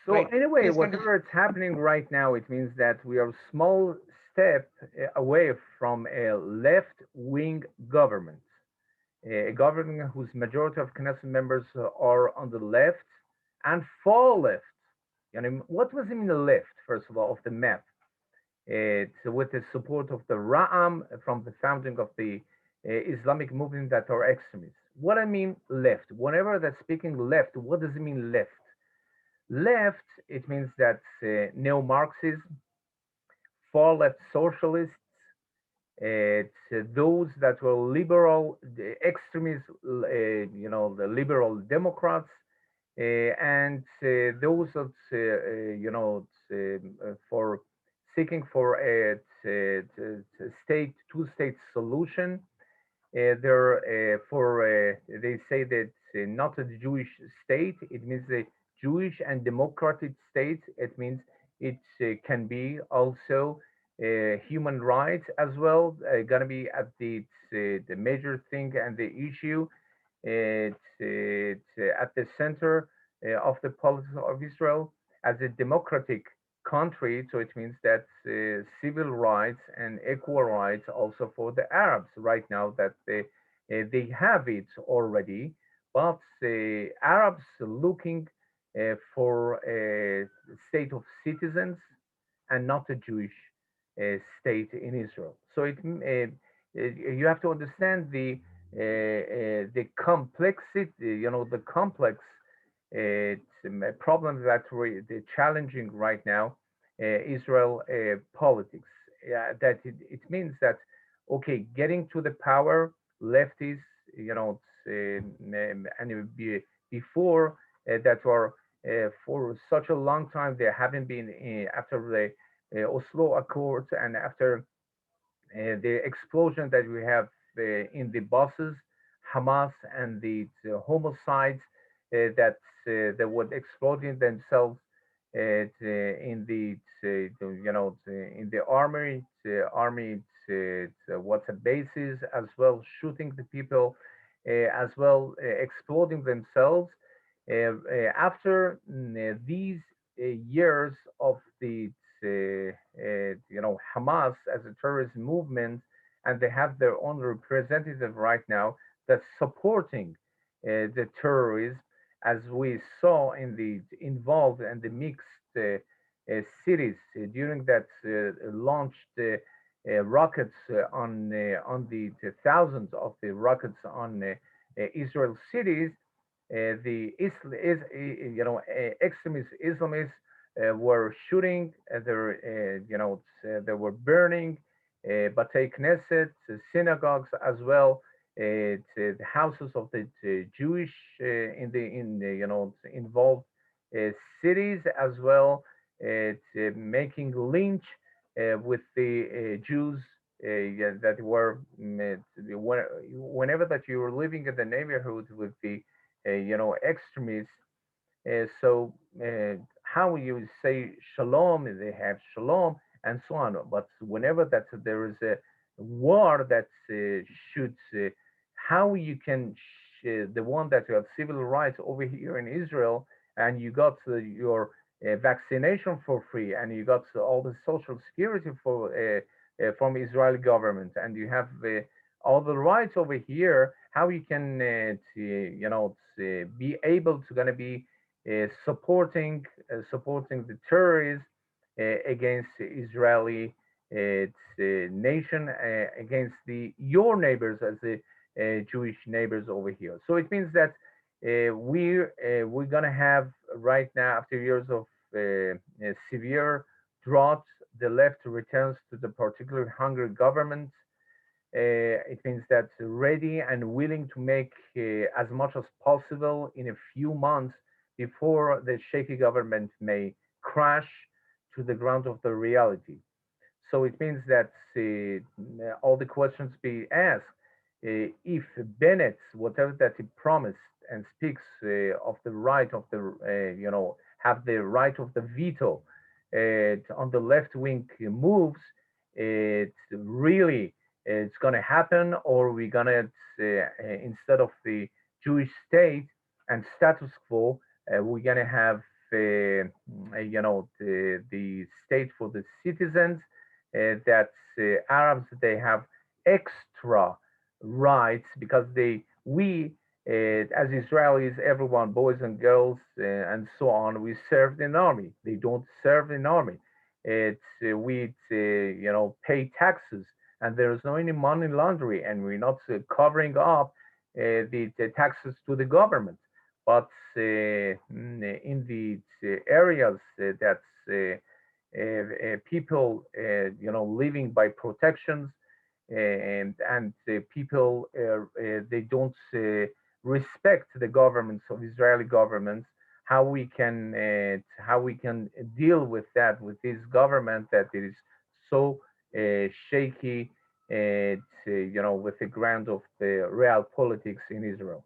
So Right. anyway, Please continue. whatever is happening right now, it means that we are a small step away from a left-wing government, a government whose majority of Knesset members are on the left and far left. What was in the left, first of all, of the map? It's with the support of the Ra'am from the founding of the Islamic movement that are extremists. What I mean left, whenever that's speaking left, what does it mean left? Left, it means that neo-Marxism, far left socialists, it's those that were liberal, the extremists, the liberal Democrats, and those that, for seeking for a, state, two-state solution. They're they say that not a Jewish state. It means a Jewish and democratic state. It means it can be also human rights as well. Gonna be at the major thing and the issue. It's at the center of the politics of Israel as a democratic country. So it means that civil rights and equal rights also for the Arabs right now that they have it already, but Arabs looking for a state of citizens and not a Jewish state in Israel. So you have to understand the complexity, the complex problems that the challenging right now Israel politics. That it means that okay, getting to the power, lefties, and before that were for such a long time they haven't been after the Oslo Accords and after the explosion that we have in the buses, Hamas and the homicides that were exploding themselves in in the army what's bases as well, shooting the people as well, exploding themselves. After these years of the Hamas as a terrorist movement, and they have their own representative right now that's supporting the terrorism, as we saw in the involved and the mixed cities during that launched rockets on the thousands of the rockets on Israel cities. The extremist Islamists were shooting. They were burning Batei Knesset, synagogues as well, the houses of the Jewish in the involved cities as well, making lynch with the Jews yeah, that were whenever that you were living in the neighborhood with the extremists. So how you say shalom, they have shalom and so on. But whenever that there is a war that shoots, how you can the one that you have civil rights over here in Israel, and you got your vaccination for free, and you got all the social security for from Israeli government, and you have all the rights over here. How you can be able to gonna be supporting the terrorists against the Israeli nation against the your neighbors as the Jewish neighbors over here. So it means that we're gonna have right now after years of severe drought, the left returns to the particular hungry government. It means that ready and willing to make as much as possible in a few months before the shaky government may crash to the ground of the reality. So it means that all the questions be asked. If Bennett, whatever that he promised and speaks of the right of the, have the right of the veto on the left wing moves, it's really it's going to happen, or we're going to instead of the Jewish state and status quo, we're going to have the state for the citizens, that Arabs, they have extra rights because we as Israelis, everyone, boys and girls, and so on, we served in army. They don't serve in army. It's we pay taxes, and there is no any money laundering, and we're not covering up the taxes to the government. But in the areas that people living by protections, and people they don't respect the governments of Israeli governments. How we can deal with that, with this government that it is so shaky, with the ground of the real politics in Israel.